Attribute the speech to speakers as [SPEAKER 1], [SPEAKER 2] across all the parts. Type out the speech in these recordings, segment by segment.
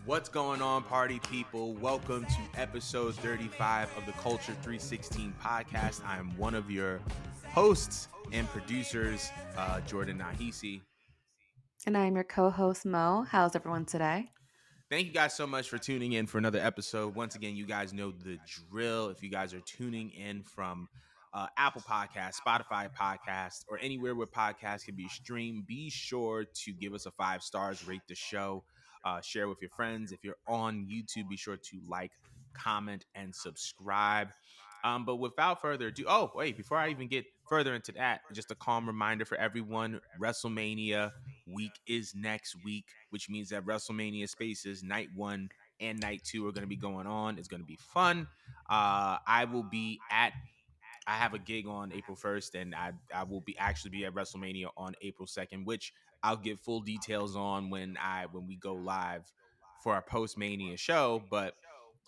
[SPEAKER 1] What's going on, party people? Welcome to episode 35 of the Culture 316 podcast. I am one of your hosts and producers, Jordan Nahisi.
[SPEAKER 2] And I'm your co-host, Mo. How's everyone today?
[SPEAKER 1] Thank you guys so much for tuning in for another episode. Once again, you guys know the drill. If you guys are tuning in from Apple Podcasts, Spotify Podcasts, or anywhere where podcasts can be streamed, be sure to give us a 5 stars, rate the show, share with your friends. If you're on YouTube, be sure to like, comment, and subscribe. But without further ado, oh, wait, before I even get further into that, just a calm reminder for everyone, WrestleMania week is next week, which means that WrestleMania Spaces night 1 and night 2 are going to be going on. It's going to be fun. I will be at I have a gig on April 1st, and I will be at WrestleMania on April 2nd, which I'll give full details on when we go live for our post Mania show. But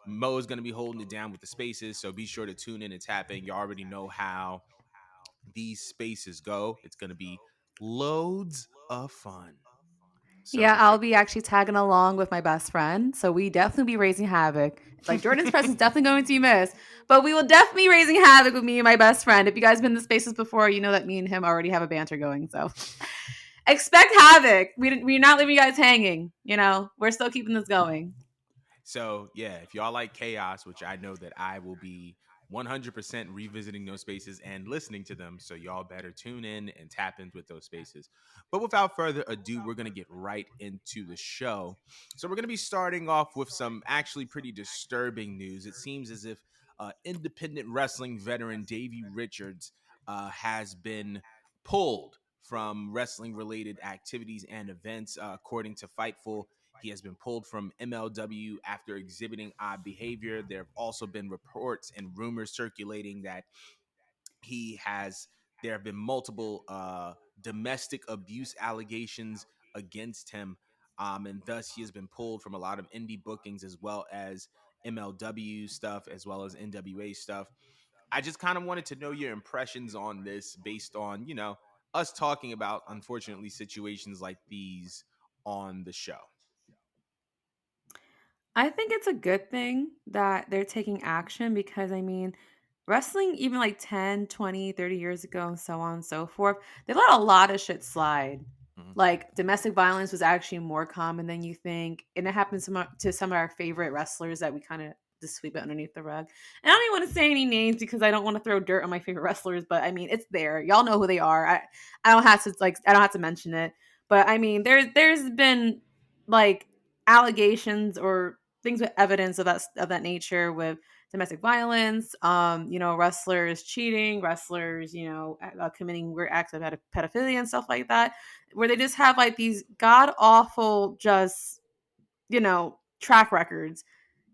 [SPEAKER 1] Mo is going to be holding it down with the spaces, so be sure to tune in and tap in. You already know how these spaces go. It's going to be loads of fun. So
[SPEAKER 2] Yeah,
[SPEAKER 1] be sure.
[SPEAKER 2] I'll be actually tagging along with my best friend. So we definitely be raising havoc. Like Jordan's presence is definitely going to be missed. But we will definitely be raising havoc with me and my best friend. If you guys been in the spaces before, you know that me and him already have a banter going. So expect havoc. We're not leaving you guys hanging. You know, we're still keeping this going.
[SPEAKER 1] So yeah, if y'all like chaos, which I know that I will be 100% revisiting those spaces and listening to them, so y'all better tune in and tap in with those spaces. But without further ado, we're gonna get right into the show. So we're gonna be starting off with some actually pretty disturbing news. It seems as if independent wrestling veteran Davey Richards has been pulled from wrestling related activities and events, according to Fightful. He has been pulled from MLW after exhibiting odd behavior. There have also been reports and rumors circulating that he has. There have been multiple domestic abuse allegations against him, and thus he has been pulled from a lot of indie bookings as well as MLW stuff, as well as NWA stuff. I just kind of wanted to know your impressions on this, based on us talking about, unfortunately, situations like these on the show.
[SPEAKER 2] I think it's a good thing that they're taking action because, I mean, wrestling, even like 10, 20, 30 years ago, and so on and so forth, they let a lot of shit slide.
[SPEAKER 1] Mhm.
[SPEAKER 2] Like domestic violence was actually more common than you think. And it happens to some of our favorite wrestlers that we kind of just sweep it underneath the rug. And I don't even want to say any names because I don't want to throw dirt on my favorite wrestlers, but I mean, it's there. Y'all know who they are. I don't have to I don't have to mention it. But I mean, there's been like allegations or things with evidence of that nature with domestic violence, wrestlers cheating, wrestlers, committing weird acts of pedophilia and stuff like that, where they just have like these god awful, just, track records.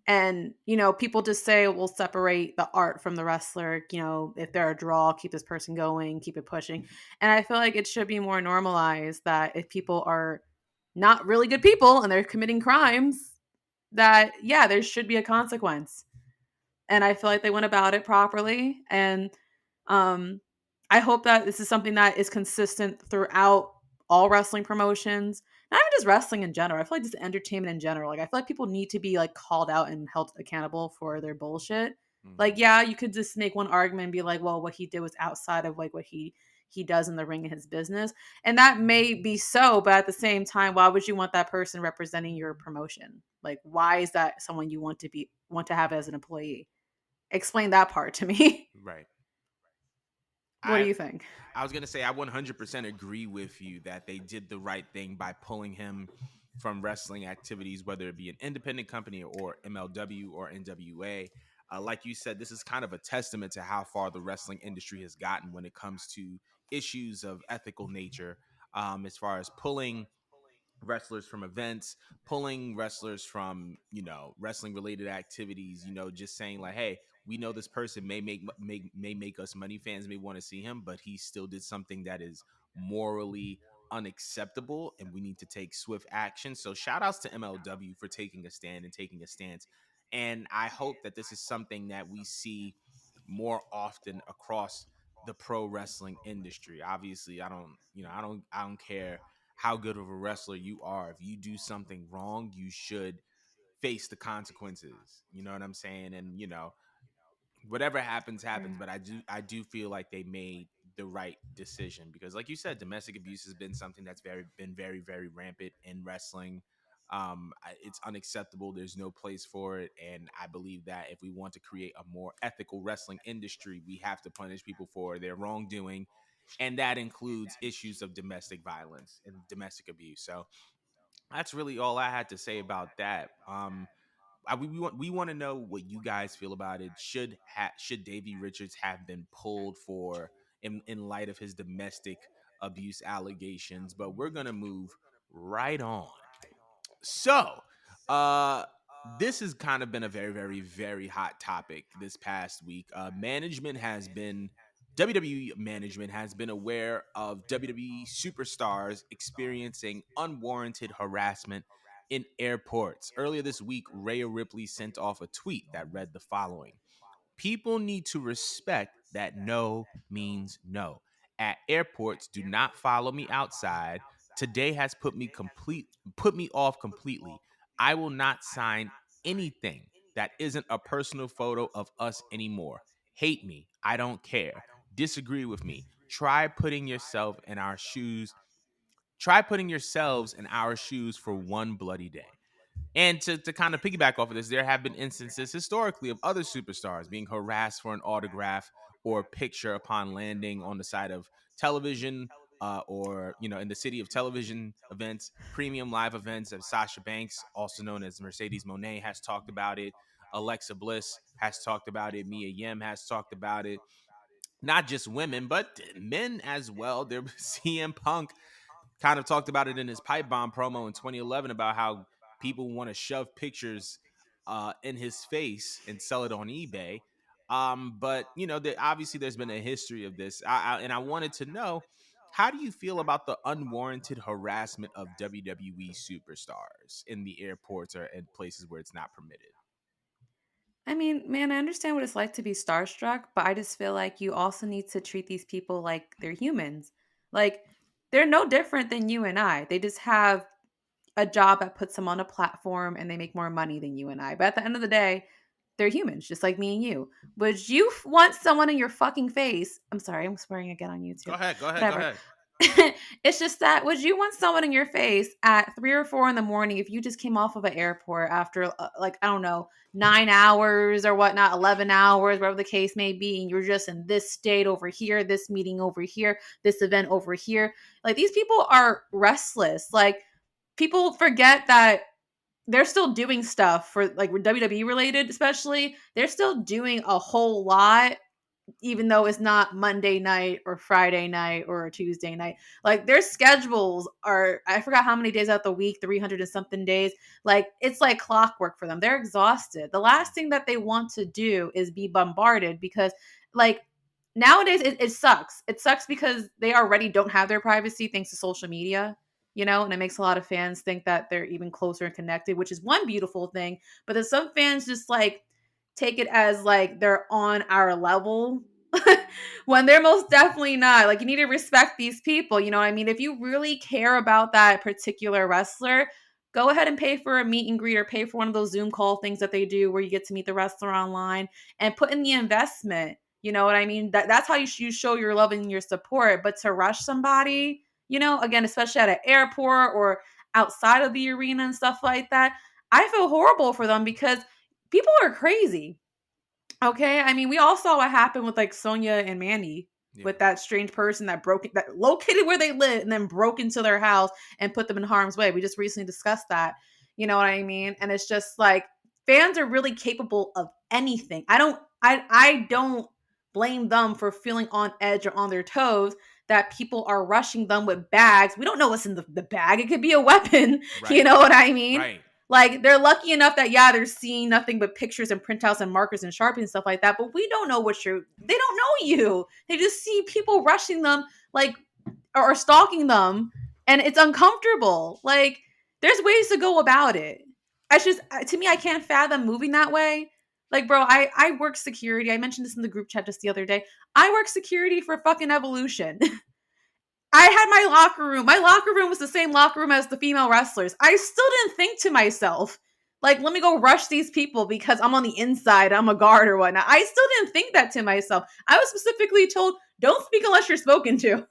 [SPEAKER 2] And, people just say, we'll separate the art from the wrestler. If they're a draw, keep this person going, keep it pushing. And I feel like it should be more normalized that if people are not really good people and they're committing crimes, that, yeah, there should be a consequence. And I feel like they went about it properly. And um, I hope that this is something that is consistent throughout all wrestling promotions, not even just wrestling in general. I feel like just entertainment in general. Like I feel like people need to be like called out and held accountable for their bullshit.
[SPEAKER 1] Mhm.
[SPEAKER 2] Like, yeah, you could just make one argument and be like, well, what he did was outside of like what he does in the ring in his business. And that may be so, but at the same time, why would you want that person representing your promotion? Like, why is that someone you want to have as an employee? Explain that part to me.
[SPEAKER 1] Right.
[SPEAKER 2] What do
[SPEAKER 1] I
[SPEAKER 2] you think?
[SPEAKER 1] I was gonna say I 100% agree with you that they did the right thing by pulling him from wrestling activities, whether it be an independent company or MLW or NWA. Like you said, this is kind of a testament to how far the wrestling industry has gotten when it comes to issues of ethical nature, as far as pulling wrestlers from events, pulling wrestlers from wrestling related activities. Just saying like, hey, we know this person may make us money. Fans may want to see him, but he still did something that is morally unacceptable, and we need to take swift action. So shout outs to MLW for taking a stand and taking a stance. And I hope that this is something that we see more often across the pro wrestling industry. Obviously, I don't care how good of a wrestler you are. If you do something wrong, you should face the consequences. You know what I'm saying? And whatever happens happens, but I do feel like they made the right decision, because like you said, domestic abuse has been something that's very very rampant in wrestling. It's unacceptable. There's no place for it, and I believe that if we want to create a more ethical wrestling industry, we have to punish people for their wrongdoing, and that includes issues of domestic violence and domestic abuse. So that's really all I had to say about that. We want to know what you guys feel about it. Should Davey Richards have been pulled for in light of his domestic abuse allegations? But we're gonna move right on. So, uh, this has kind of been a very, very, very hot topic this past week. WWE management has been aware of WWE superstars experiencing unwarranted harassment in airports. Earlier this week, Rhea Ripley sent off a tweet that read the following: People need to respect that no means no. At airports, do not follow me outside. Today has put me off completely. I will not sign anything that isn't a personal photo of us anymore. Hate me. I don't care. Disagree with me. Try putting yourselves in our shoes for one bloody day. And to kind of piggyback off of this, there have been instances historically of other superstars being harassed for an autograph or picture upon landing on the side of television, or in the city of television events, premium live events. Of Sasha Banks, also known as Mercedes Moné, has talked about it. Alexa Bliss has talked about it. Mia Yim has talked about it. Not just women, but men as well. There, CM Punk kind of talked about it in his pipe bomb promo in 2011 about how people want to shove pictures in his face and sell it on eBay. But obviously there's been a history of this. And I wanted to know, how do you feel about the unwarranted harassment of WWE superstars in the airports or in places where it's not permitted?
[SPEAKER 2] I mean, man, I understand what it's like to be starstruck, but I just feel like you also need to treat these people like they're humans. Like, they're no different than you and I. They just have a job that puts them on a platform and they make more money than you and I. But at the end of the day, they're humans, just like me and you. Would you want someone in your fucking face? I'm sorry, I'm swearing again on
[SPEAKER 1] Go
[SPEAKER 2] YouTube.
[SPEAKER 1] ahead, go ahead, go
[SPEAKER 2] Whatever.
[SPEAKER 1] ahead.
[SPEAKER 2] It's just that, would you want someone in your face at 3 or 4 in the morning if you just came off of an airport after like, I don't know, 9 hours or whatnot, 11 hours, whatever the case may be, and you're just in this state over here, this meeting over here, this event over here? Like, these people are restless. Like, people forget that they're still doing stuff for, like, WWE related, especially. They're still doing a whole lot, even though it's not Monday night or Friday night or a Tuesday night. Like, their schedules are, I forgot how many days out the week, 300 and something days. Like, it's like clockwork for them. They're exhausted. The last thing that they want to do is be bombarded, because, like, nowadays it sucks. It sucks because they already don't have their privacy thanks to social media. And it makes a lot of fans think that they're even closer and connected, which is one beautiful thing. But then some fans just, like, take it as like they're on our level when they're most definitely not. Like, you need to respect these people. You know what I mean? If you really care about that particular wrestler, go ahead and pay for a meet and greet or pay for one of those Zoom call things that they do where you get to meet the wrestler online and put in the investment. You know what I mean? That's how you show your love and your support. But to rush somebody, again, especially at an airport or outside of the arena and stuff like that, I feel horrible for them because people are crazy. Okay, I mean, we all saw what happened with, like, Sonya and Mandy,
[SPEAKER 1] Yeah.
[SPEAKER 2] with that strange person that located where they live and then broke into their house and put them in harm's way. We just recently discussed that. You know what I mean? And it's just like, fans are really capable of anything. I don't blame them for feeling on edge or on their toes that people are rushing them with bags. We don't know what's in the bag. It could be a weapon. You
[SPEAKER 1] Right,
[SPEAKER 2] know what I mean?
[SPEAKER 1] right.
[SPEAKER 2] Like, they're lucky enough that, yeah, they're seeing nothing but pictures and printouts and markers and Sharpies and stuff like that, but we don't know they don't know you. They just see people rushing them, like, or stalking them, and it's uncomfortable. Like, there's ways to go about it. I just, to me, I can't fathom moving that way. Like, bro, I work security. I mentioned this in the group chat just the other day. I work security for fucking Evolution. I had my locker room. My locker room was the same locker room as the female wrestlers. I still didn't think to myself, Like, let me go rush these people because I'm on the inside, I'm a guard or whatnot. I still didn't think that to myself. I was specifically told, don't speak unless you're spoken to. And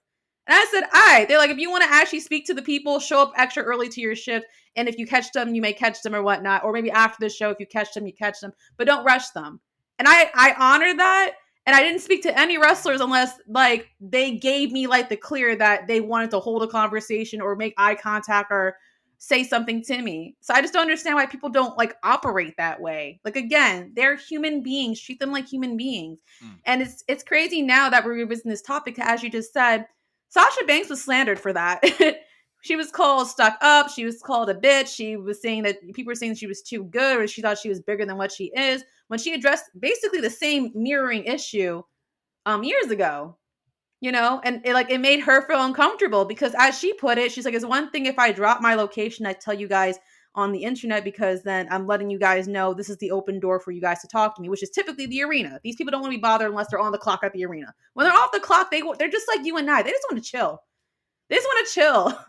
[SPEAKER 2] I said, all right. They're like, if you want to actually speak to the people, show up extra early to your shift. And if you catch them, you may catch them or whatnot. Or maybe after the show, if you catch them, you catch them. But don't rush them. And I honor that. And I didn't speak to any wrestlers unless like they gave me like the clear that they wanted to hold a conversation or make eye contact or say something to me. So I just don't understand why people don't like operate that way. Like again, they're human beings. Treat them like human beings.
[SPEAKER 1] Mm.
[SPEAKER 2] And it's crazy now that we're revisiting this topic. As you just said, Sasha Banks was slandered for that. She was called stuck up. She was called a bitch. She was saying that people were saying she was too good or she thought she was bigger than what she is when she addressed basically the same mirroring issue years ago. You know, and it made her feel uncomfortable because as she put it, she's like, it's one thing if I drop my location, I tell you guys on the internet because then I'm letting you guys know this is the open door for you guys to talk to me, which is typically the arena. These people don't want to be bothered unless they're on the clock at the arena. When they're off the clock, they're just like you and I. They just want to chill. They just want to chill.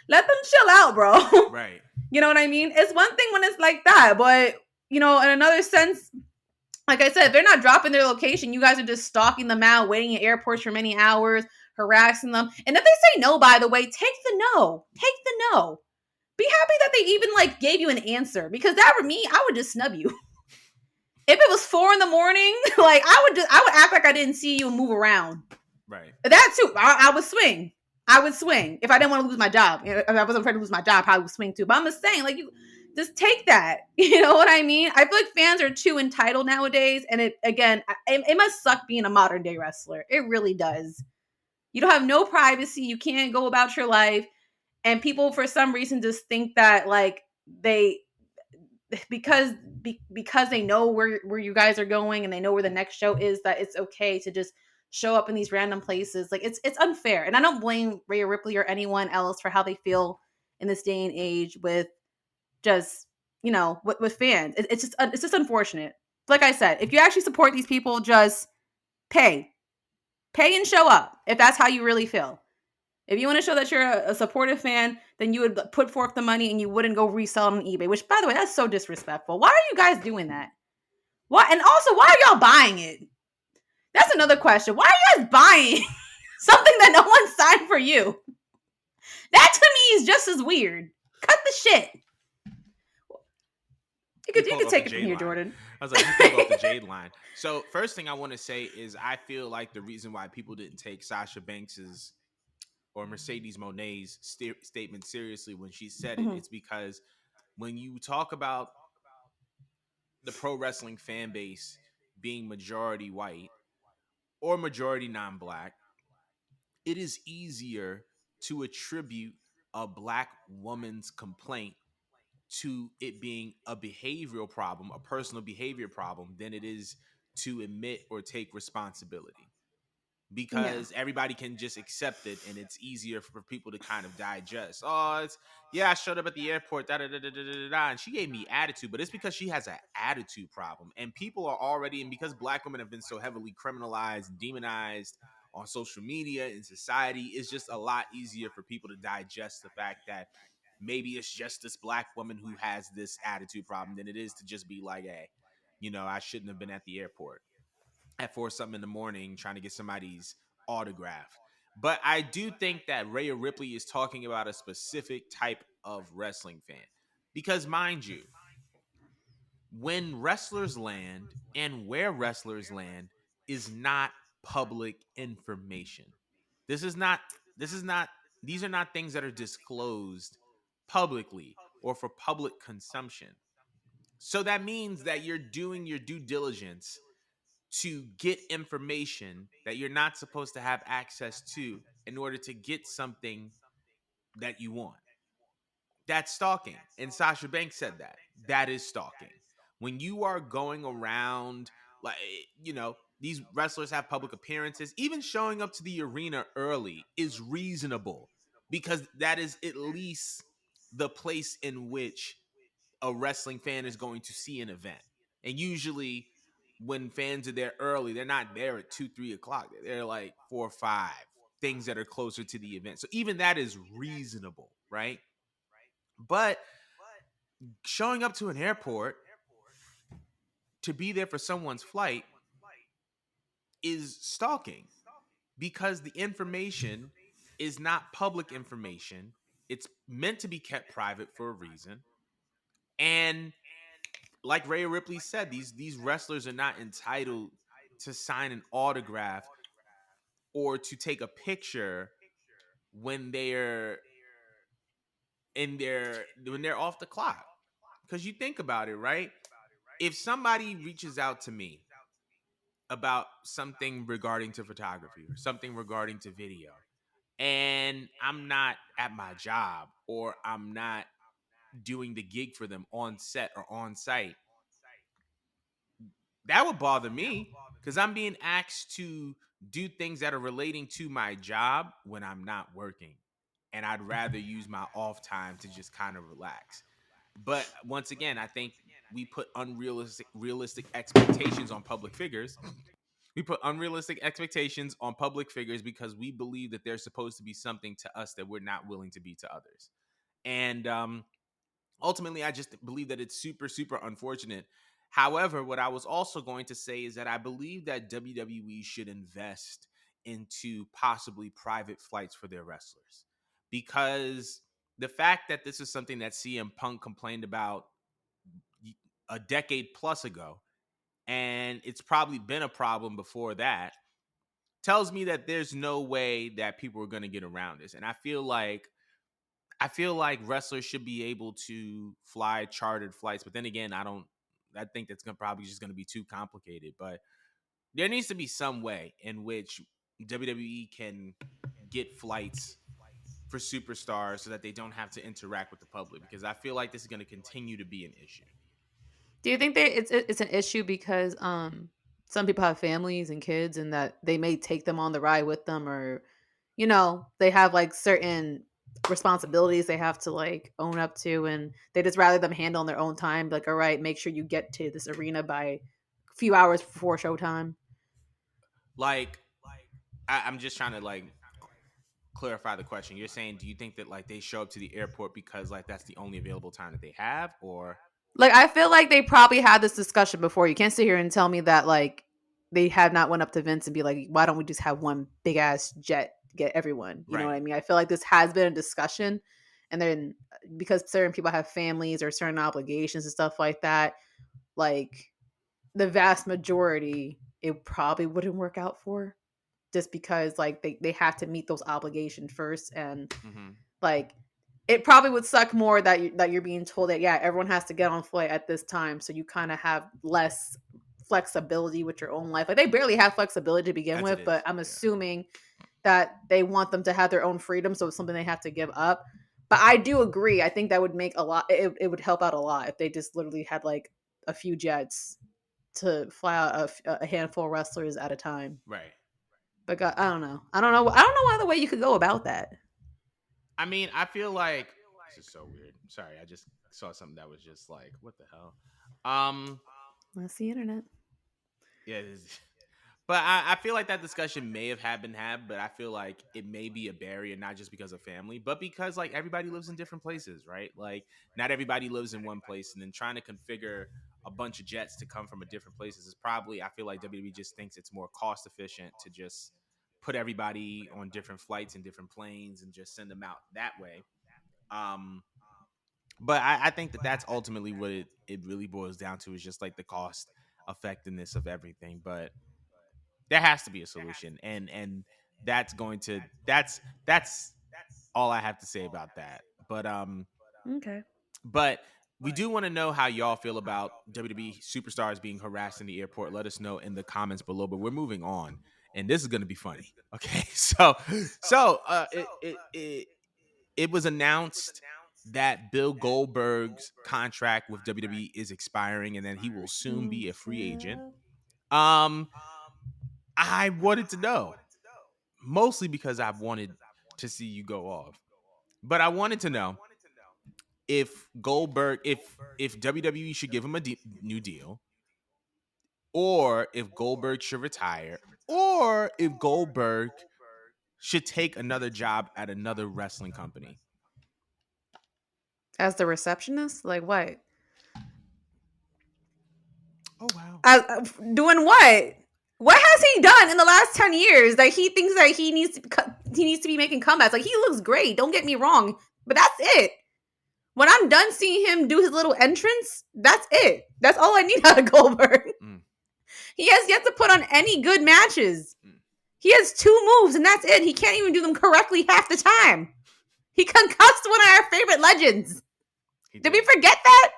[SPEAKER 2] Let them chill out, bro.
[SPEAKER 1] Right.
[SPEAKER 2] You know what I mean? It's one thing when it's like that, but you know, in another sense, like I said, if they're not dropping their location, you guys are just stalking them out, waiting at airports for many hours, harassing them. And if they say no, by the way, take the no. Take the no. Be happy that they even like gave you an answer because that were me, I would just snub you. If it was 4 a.m, like I would act like I didn't see you and move around.
[SPEAKER 1] Right.
[SPEAKER 2] That too. I would swing. I would swing if I didn't want to lose my job. If I wasn't afraid to lose my job, I probably would swing too. But I'm just saying, like you just take that. You know what I mean? I feel like fans are too entitled nowadays, and it must suck being a modern day wrestler. It really does. You don't have no privacy. You can't go about your life, and people for some reason just think that like they because because they know where you guys are going and they know where the next show is that it's okay to just show up in these random places. Like it's unfair, and I don't blame Rhea Ripley or anyone else for how they feel in this day and age with just with fans. It's just unfortunate. Like I said, if you actually support these people, just pay and show up if that's how you really feel. If you want to show that you're a supportive fan, then you would put forth the money and you wouldn't go resell it on eBay, which, by the way, that's so disrespectful. Why are you guys doing that? Why? And also, why are y'all buying it? That's another question. Why are you guys buying something that no one signed for you? That to me is just as weird. Cut the shit. You could take it from here, Jordan.
[SPEAKER 1] I was like, you pulled off the Jade line. So first thing I want to say is I feel like the reason why people didn't take Sasha Banks's or Mercedes Monet's statement seriously when she said it, it's because when you talk about the pro wrestling fan base being majority white or majority non-black, it is easier to attribute a black woman's complaint to it being a behavioral problem, a personal behavior problem, than it is to admit or take responsibility. Because everybody can just accept it and it's easier for people to kind of digest. Oh, I showed up at the airport, and she gave me attitude, but it's because she has an attitude problem. And people are already, and because black women have been so heavily criminalized, demonized on social media and society, it's just a lot easier for people to digest the fact that maybe it's just this black woman who has this attitude problem than it is to just be like, hey, I shouldn't have been at the airport at 4 something in the morning trying to get somebody's autograph. But I do think that Rhea Ripley is talking about a specific type of wrestling fan. Because mind you, when wrestlers land and where wrestlers land is not public information. This is not these are not things that are disclosed publicly or for public consumption. So that means that you're doing your due diligence to get information that you're not supposed to have access to in order to get something that you want. That's stalking. And Sasha Banks said that. That is stalking. When you are going around, like, these wrestlers have public appearances, even showing up to the arena early is reasonable because that is at least the place in which a wrestling fan is going to see an event. And usually when fans are there early, they're not there at 2-3 o'clock. They're like 4 or 5 things that are closer to the event. So even that is reasonable, right? But Showing up to an airport to be there for someone's flight is stalking because the information is not public information. It's meant to be kept private for a reason. And like Rhea Ripley said, these wrestlers are not entitled to sign an autograph or to take a picture when they're off the clock. Because you think about it, right? If somebody reaches out to me about something regarding to photography or something regarding to video, and I'm not at my job or I'm not doing the gig for them on set or on site, that would bother me because I'm being asked to do things that are relating to my job when I'm not working. And I'd rather use my off time to just kind of relax. But once again, I think we put unrealistic realistic expectations on public figures. We put unrealistic expectations on public figures because we believe that they're supposed to be something to us that we're not willing to be to others. And ultimately, I just believe that it's super, super unfortunate. However, what I was also going to say is that I believe that WWE should invest into possibly private flights for their wrestlers because the fact that this is something that CM Punk complained about a decade plus ago, and it's probably been a problem before that, tells me that there's no way that people are going to get around this. And I feel like wrestlers should be able to fly chartered flights, but then again, I think that's gonna probably just gonna be too complicated. But there needs to be some way in which WWE can get flights for superstars so that they don't have to interact with the public because I feel like this is gonna continue to be an issue.
[SPEAKER 2] Do you think that it's an issue because some people have families and kids and that they may take them on the ride with them, or they have like certain responsibilities they have to like own up to, and they just rather them handle on their own time, like, all right, make sure you get to this arena by a few hours before showtime.
[SPEAKER 1] Like I'm just trying to like clarify the question. You're saying, do you think that like they show up to the airport because like that's the only available time that they have, or
[SPEAKER 2] Like, I feel like they probably had this discussion before. You can't sit here and tell me that like they have not went up to Vince and be like, why don't we just have one big ass jet to get everyone? You know what
[SPEAKER 1] right?
[SPEAKER 2] I mean? I feel like this has been a discussion, and then because certain people have families or certain obligations and stuff like that, like the vast majority, it probably wouldn't work out for, just because like they have to meet those obligations first. And
[SPEAKER 1] Mm-hmm.
[SPEAKER 2] like, it probably would suck more that you're being told that, yeah, everyone has to get on flight at this time, so you kind of have less flexibility with your own life. Like, they barely have flexibility to begin
[SPEAKER 1] As it
[SPEAKER 2] with, but
[SPEAKER 1] is,
[SPEAKER 2] I'm
[SPEAKER 1] yeah.
[SPEAKER 2] assuming that they want them to have their own freedom, so it's something they have to give up. But I do agree. I think that would make a lot. It would help out a lot if they just literally had like a few jets to fly out a handful of wrestlers at a time.
[SPEAKER 1] Right.
[SPEAKER 2] But God, I don't know. I don't know other way you could go about that.
[SPEAKER 1] I mean, I feel like this is so weird. Sorry, I just saw something that was just like, what the hell? Um,
[SPEAKER 2] That's the internet.
[SPEAKER 1] yeah, it is. But I feel like that discussion may have had been had, but I feel like it may be a barrier, not just because of family, but because like everybody lives in different places, right? Like not everybody lives in one place, and then trying to configure a bunch of jets to come from a different places is probably, I feel like WWE just thinks it's more cost efficient to just put everybody on different flights and different planes and just send them out that way. Um, but I think that that's ultimately what it really boils down to is just like the cost effectiveness of everything. But there has to be a solution, and that's all I have to say about that.
[SPEAKER 2] Okay.
[SPEAKER 1] But we do want to know how y'all feel about WWE superstars being harassed in the airport. Let us know in the comments below. But we're moving on, and this is going to be funny. Okay, it was announced that Bill Goldberg's contract with WWE is expiring, and then he will soon be a free agent. Um, I wanted to know, mostly because I wanted to see you go off, but I wanted to know if Goldberg, if WWE should give him a new deal, or if Goldberg should retire, or if Goldberg should take another job at another wrestling company.
[SPEAKER 2] As the receptionist? Like what?
[SPEAKER 1] Oh wow.
[SPEAKER 2] Doing what? What has he done in the last 10 years that he thinks that he needs to be making comebacks? Like he looks great, don't get me wrong, but that's it. When I'm done seeing him do his little entrance, that's it. That's all I need out of Goldberg.
[SPEAKER 1] Mm.
[SPEAKER 2] He has yet to put on any good matches.
[SPEAKER 1] Mm.
[SPEAKER 2] He has 2 moves and that's it. He can't even do them correctly half the time. He concussed one of our favorite legends. Did we forget that?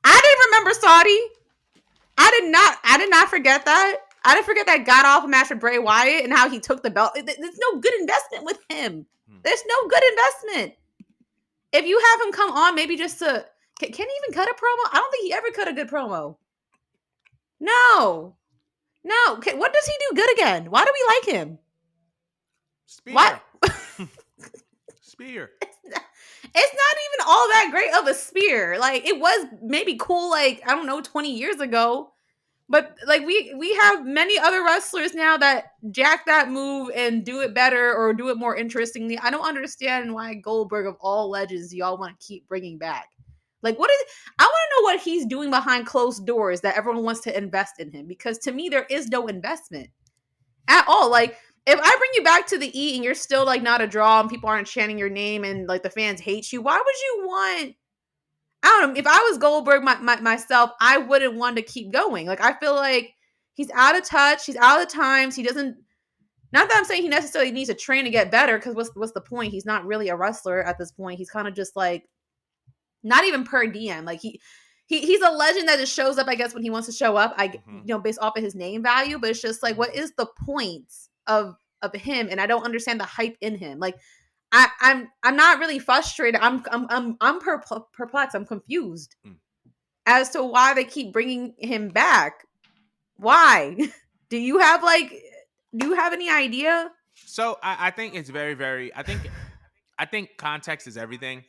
[SPEAKER 2] I didn't remember Saudi. I did not forget that. I didn't forget that god awful match with Bray Wyatt and how he took the belt. There's no good investment with him. There's no good investment. If you have him come on, maybe just to can he even cut a promo? I don't think he ever cut a good promo. No. What does he do good again? Why do we like him?
[SPEAKER 1] Spear.
[SPEAKER 2] What?
[SPEAKER 1] Spear.
[SPEAKER 2] It's not even all that great of a spear. Like it was maybe cool, like I don't know, 20 years ago. But like we have many other wrestlers now that jack that move and do it better or do it more interestingly. I don't understand why Goldberg of all legends y'all want to keep bringing back. Like what is I want to know what he's doing behind closed doors that everyone wants to invest in him, because to me there is no investment at all. Like if I bring you back to the E and you're still like not a draw and people aren't chanting your name and like the fans hate you, why would you want I don't know. If I was Goldberg myself, I wouldn't want to keep going. Like, I feel like he's out of touch. He's out of times. He doesn't. Not that I'm saying he necessarily needs to train to get better, because what's the point? He's not really a wrestler at this point. He's kind of just like not even per diem. Like he's a legend that just shows up, I guess, when he wants to show up. Based off of his name value. But it's just like, what is the point of him? And I don't understand the hype in him. Like I'm not really frustrated. I'm perplexed. I'm confused as to why they keep bringing him back. Why? Do you have any idea?
[SPEAKER 1] So I think it's very, very. I think context is everything.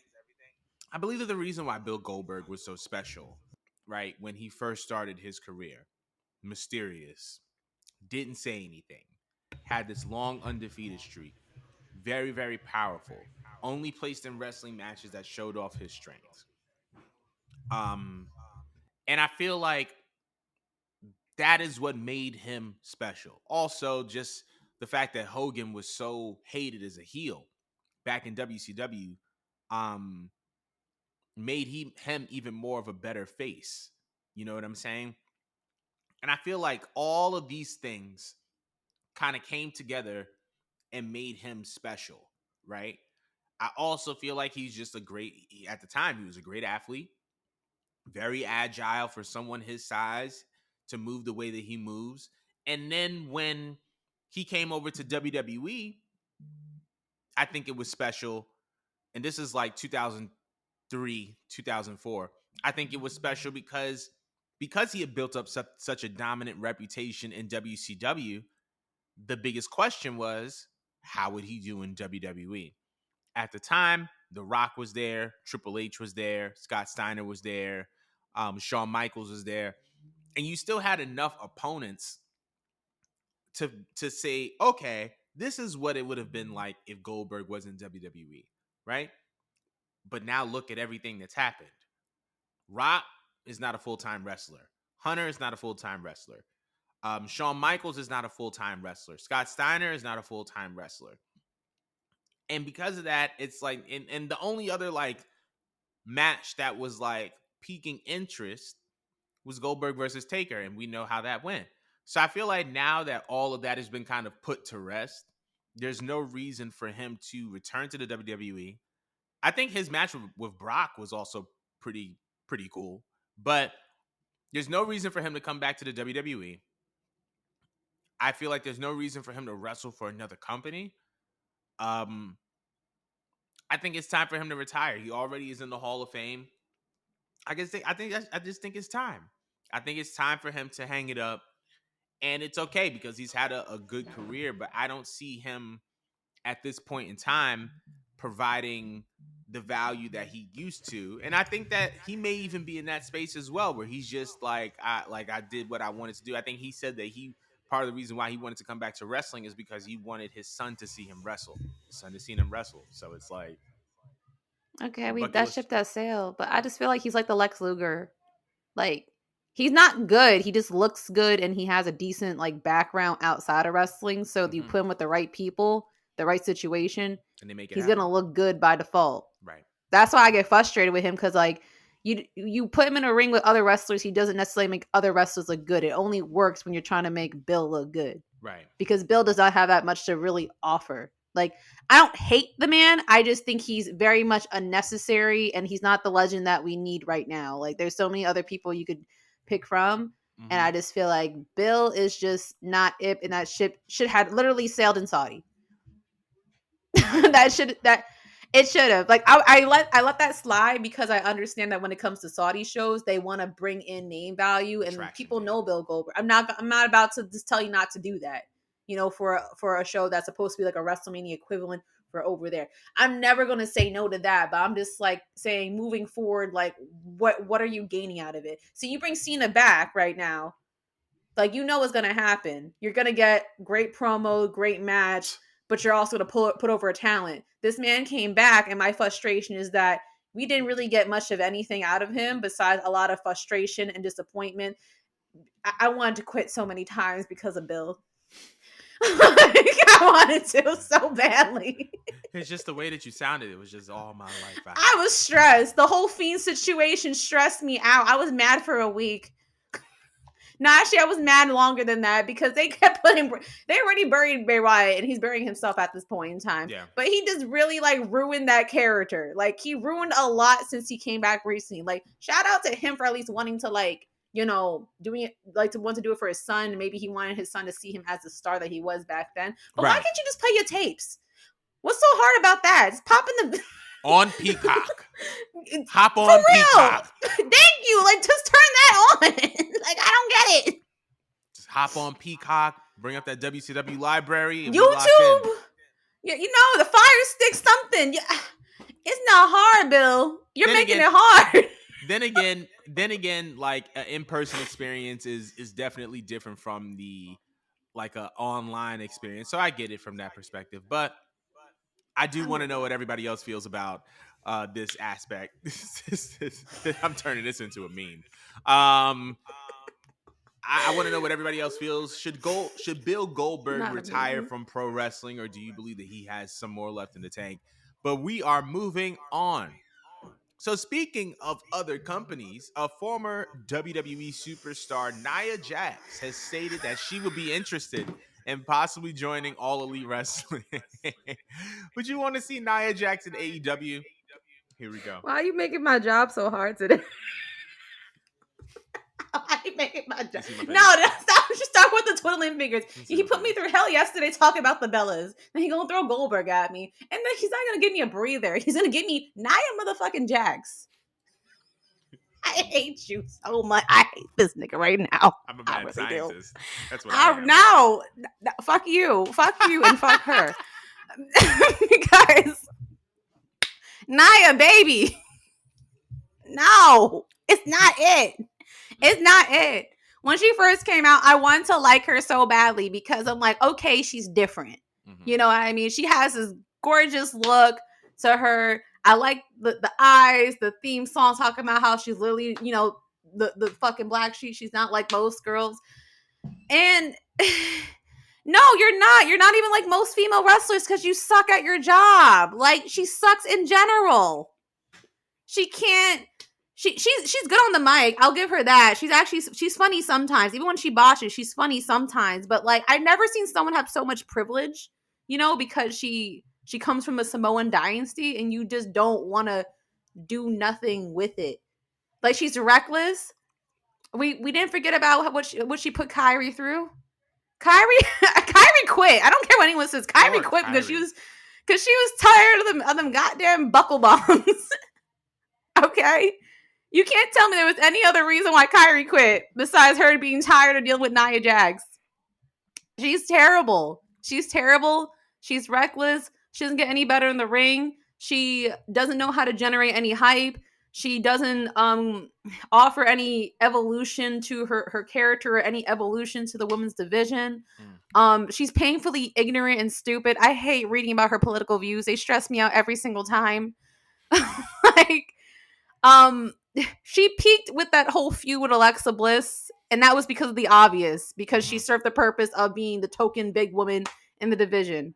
[SPEAKER 1] I believe that the reason why Bill Goldberg was so special, right, when he first started his career, mysterious, didn't say anything, had this long undefeated streak, very, very powerful, only placed in wrestling matches that showed off his strengths. And I feel like that is what made him special. Also, just the fact that Hogan was so hated as a heel back in WCW, made him even more of a better face. You know what I'm saying? And I feel like all of these things kind of came together and made him special, right? I also feel like he's just at the time, he was a great athlete, very agile for someone his size to move the way that he moves. And then when he came over to WWE, I think it was special. And this is like 2003, 2004. I think it was special because he had built up such a dominant reputation in WCW. The biggest question was, how would he do in WWE? At the time, The Rock was there, Triple H was there, Scott Steiner was there, Shawn Michaels was there, and you still had enough opponents to say, okay, this is what it would have been like if Goldberg was in WWE, right? But now look at everything that's happened. Rock is not a full-time wrestler. Hunter is not a full-time wrestler. Shawn Michaels is not a full-time wrestler. Scott Steiner is not a full-time wrestler. And because of that, it's like, and the only other like match that was like piquing interest was Goldberg versus Taker, and we know how that went. So I feel like now that all of that has been kind of put to rest, there's no reason for him to return to the WWE. I think his match with Brock was also pretty cool, but there's no reason for him to come back to the WWE. I feel like there's no reason for him to wrestle for another company. I think it's time for him to retire. He already is in the Hall of Fame. I just think it's time. I think it's time for him to hang it up, and it's okay because he's had a good career. But I don't see him at this point in time providing the value that he used to. And I think that he may even be in that space as well, where he's just like I did what I wanted to do. I think he said that part of the reason why he wanted to come back to wrestling is because he wanted his son to see him wrestle. His son to see him wrestle. So it's like,
[SPEAKER 2] Okay,
[SPEAKER 1] Bucket
[SPEAKER 2] that
[SPEAKER 1] list.
[SPEAKER 2] ship that sailed, but I just feel like he's like the Lex Luger. Like, he's not good. He just looks good, and he has a decent like background outside of wrestling. So if you
[SPEAKER 1] Hmm.
[SPEAKER 2] put him with the right people, the right situation,
[SPEAKER 1] And they make it
[SPEAKER 2] he's
[SPEAKER 1] happen.
[SPEAKER 2] gonna look good by default.
[SPEAKER 1] Right.
[SPEAKER 2] That's why I get frustrated with him, because like you put him in a ring with other wrestlers, he doesn't necessarily make other wrestlers look good. It only works when you're trying to make Bill look good,
[SPEAKER 1] Right.
[SPEAKER 2] because Bill does not have that much to really offer. Like, I don't hate the man. I just think he's very much unnecessary, and he's not the legend that we need right now. Like, there's so many other people you could pick from, and
[SPEAKER 1] Hmm.
[SPEAKER 2] I just feel like Bill is just not it, and that ship should have literally sailed in Saudi.
[SPEAKER 1] I agree.
[SPEAKER 2] That it should have. Like, I let that slide, because I understand that when it comes to Saudi shows, they want to bring in name value, and
[SPEAKER 1] Traction.
[SPEAKER 2] people
[SPEAKER 1] Yeah.
[SPEAKER 2] know Bill Goldberg. I'm not about to just tell you not to do that. For a show that's supposed to be like a WrestleMania equivalent for over there. I'm never gonna say no to that, but I'm just like saying, moving forward, like, what are you gaining out of it? So you bring Cena back right now, like, you know what's gonna happen. You're gonna get great promo, great match, but you're also gonna put over a talent. This man came back, and my frustration is that we didn't really get much of anything out of him besides a lot of frustration and disappointment. I wanted to quit so many times because of Bill. I wanted to so badly.
[SPEAKER 1] It's just the way that you sounded. It was just all my life.
[SPEAKER 2] I was stressed. The whole Fiend situation stressed me out. I was mad for a week. No, actually, I was mad longer than that, because they kept putting. They already buried Bray Wyatt, and he's burying himself at this point in time.
[SPEAKER 1] Yeah.
[SPEAKER 2] But he just really like ruined that character. Like, he ruined a lot since he came back recently. Like, shout out to him for at least wanting to, like, doing it, like, to want to do it for his son. Maybe he wanted his son to see him as the star that he was back then. But why
[SPEAKER 1] Right.
[SPEAKER 2] can't you just play your tapes? What's so hard about that? Just pop in the
[SPEAKER 1] On Peacock.
[SPEAKER 2] It's-
[SPEAKER 1] Hop
[SPEAKER 2] for
[SPEAKER 1] on
[SPEAKER 2] real.
[SPEAKER 1] Peacock.
[SPEAKER 2] Thank you. Like, just turn that on. Like, I don't get it.
[SPEAKER 1] Just hop on Peacock. Bring up that WCW library and we lock
[SPEAKER 2] YouTube.
[SPEAKER 1] in.
[SPEAKER 2] Yeah, the Fire Stick something. Yeah, it's not hard, Bill. You're
[SPEAKER 1] Then
[SPEAKER 2] making
[SPEAKER 1] again-
[SPEAKER 2] it hard.
[SPEAKER 1] Then again, like an in-person experience is definitely different from the like a online experience. So I get it from that perspective, but I do want to know what everybody else feels about this aspect. I'm turning this into a meme. I want to know what everybody else feels. Should Bill Goldberg
[SPEAKER 2] Not a
[SPEAKER 1] retire
[SPEAKER 2] meme.
[SPEAKER 1] from pro wrestling, or do you believe that he has some more left in the tank? But we are moving on. So speaking of other companies, a former WWE superstar, Nia Jax, has stated that she would be interested in possibly joining All Elite Wrestling. Would you want to see Nia Jax in AEW? Here we go.
[SPEAKER 2] Why are you making my job so hard today? Why are you making my job?
[SPEAKER 1] see my face?
[SPEAKER 2] No, stop. Just start with the twiddling fingers.
[SPEAKER 1] see
[SPEAKER 2] He
[SPEAKER 1] my
[SPEAKER 2] put me
[SPEAKER 1] face?
[SPEAKER 2] through hell yesterday talking about the Bellas. Then he gonna throw Goldberg at me, and then he's not gonna give me a breather. He's gonna give me Nia motherfucking Jax. I hate you so much. I hate this nigga right now.
[SPEAKER 1] I'm a
[SPEAKER 2] I
[SPEAKER 1] mad
[SPEAKER 2] really do.
[SPEAKER 1] scientist. That's what I am.
[SPEAKER 2] No, fuck you, and fuck her, because Nia, baby, no, it's not it. It's not it. When she first came out, I wanted to like her so badly, because I'm like, okay, she's different.
[SPEAKER 1] Mhm.
[SPEAKER 2] You know what I mean? She has this gorgeous look to her. I like the eyes, the theme song talking about how she's literally, the fucking black sheep. She's not like most girls. And no, you're not. You're not even like most female wrestlers, because you suck at your job. Like, she sucks in general. She can't. She's good on the mic. I'll give her that. She's funny sometimes. Even when she botches, she's funny sometimes. But like, I've never seen someone have so much privilege, because she comes from a Samoan dynasty, and you just don't want to do nothing with it. Like, she's reckless. We didn't forget about what she put Kyrie through. Kyrie quit. I don't care what anyone says. Kyrie quit because she was tired of them goddamn buckle bombs. Okay. You can't tell me there was any other reason why Kyrie quit besides her being tired of dealing with Nia Jax. She's terrible. She's terrible. She's reckless. She doesn't get any better in the ring. She doesn't know how to generate any hype. She doesn't offer any evolution to her character or any evolution to the women's division. She's painfully ignorant and stupid. I hate reading about her political views. They stress me out every single time. Like, um, she peaked with that whole feud with Alexa Bliss, and that was because of the obvious, because she served the purpose of being the token big woman in the division.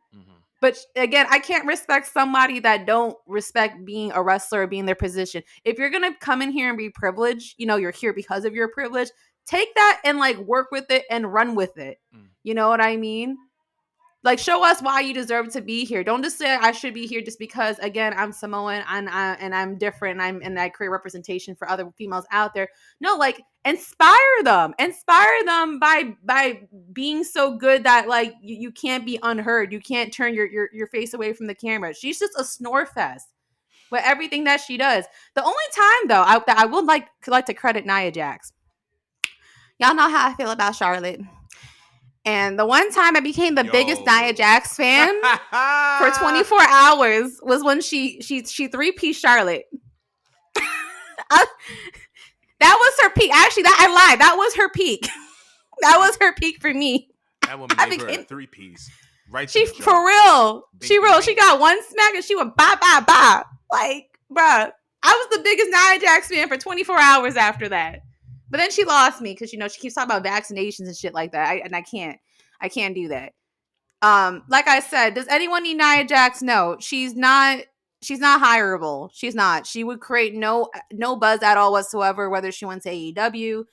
[SPEAKER 2] But again, I can't respect somebody that don't respect being a wrestler or being their position. If you're gonna come in here and be privileged, you're here because of your privilege. Take that and like work with it and run with it. You know what I mean? Like, show us why you deserve to be here. Don't just say I should be here just because. Again, I'm Samoan and I'm different. And I create representation for other females out there. No, like inspire them by being so good that like you can't be unheard. You can't turn your face away from the camera. She's just a snore fest with everything that she does. The only time though that I would like to credit Nia Jax. Y'all know how I feel about Charlotte. And the one time I became the biggest Nia Jax fan for 24 hours was when she 3-piece Charlotte. That was her peak. Actually, I lied. That was her peak. That was her peak for me.
[SPEAKER 1] That woman gave her a 3-piece. Right.
[SPEAKER 2] She for real. She got one smack and she went bye bye bye. Like, bruh, I was the biggest Nia Jax fan for 24 hours after that. But then she lost me because she keeps talking about vaccinations and shit like that. I can't do that. Like I said, does anyone need Nia Jax? No, she's not hireable. She's not. She would create no buzz at all whatsoever, whether she went to AEW,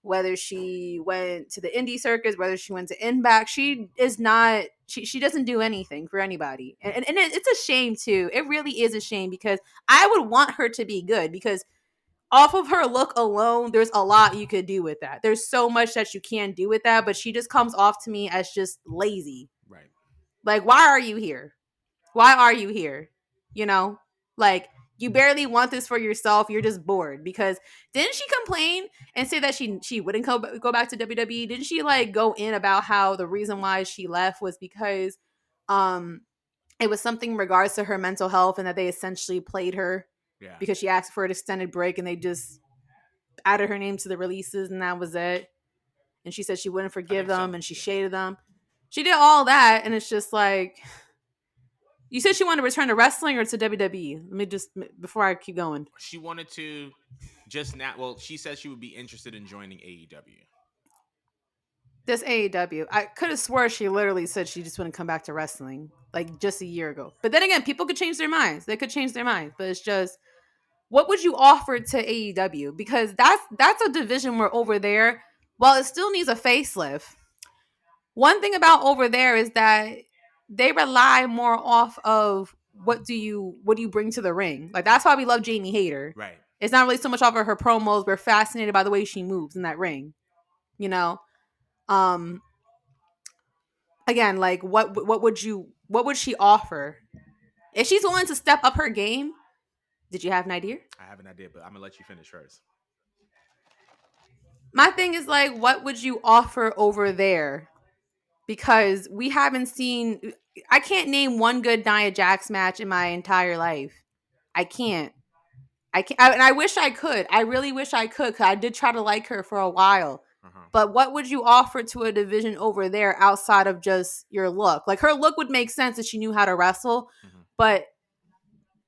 [SPEAKER 2] whether she went to the indie circus, whether she went to Impact. She is not. She doesn't do anything for anybody, and it's a shame too. It really is a shame because I would want her to be good because off of her look alone, there's a lot you could do with that. There's so much that you can do with that, but she just comes off to me as just lazy.
[SPEAKER 1] Right.
[SPEAKER 2] Like, why are you here? Why are you here? Like, you barely want this for yourself. You're just bored because didn't she complain and say that she wouldn't go back to WWE? Didn't she like go in about how the reason why she left was because it was something in regards to her mental health and that they essentially played her because she asked for an extended break and they just added her name to the releases and that was it. And she said she wouldn't forgive them and she shaded them. She did all that and it's just like, you said she wanted to return to wrestling or to WWE? Let me just, before I keep going.
[SPEAKER 1] She wanted to just now. Well, she said she would be interested in joining AEW.
[SPEAKER 2] This AEW. I could have swore she literally said she just wouldn't come back to wrestling like just a year ago. But then again, people could change their minds. They could change their minds. But it's just, what would you offer to AEW? Because that's a division where over there, while it still needs a facelift, one thing about over there is that they rely more off of what do you bring to the ring. Like that's why we love Jamie Hayter.
[SPEAKER 1] Right.
[SPEAKER 2] It's not really so much off of her promos. We're fascinated by the way she moves in that ring. Again, like what would she offer? If she's willing to step up her game, did you have an idea?
[SPEAKER 1] I have an idea, but I'm gonna let you finish first.
[SPEAKER 2] My thing is like, what would you offer over there? Because we haven't seen. I can't name one good Nia Jax match in my entire life. I can't. And I wish I could. I really wish I could. Cause I did try to like her for a while. But what would you offer to a division over there outside of just your look? Like her look would make sense if she knew how to wrestle, but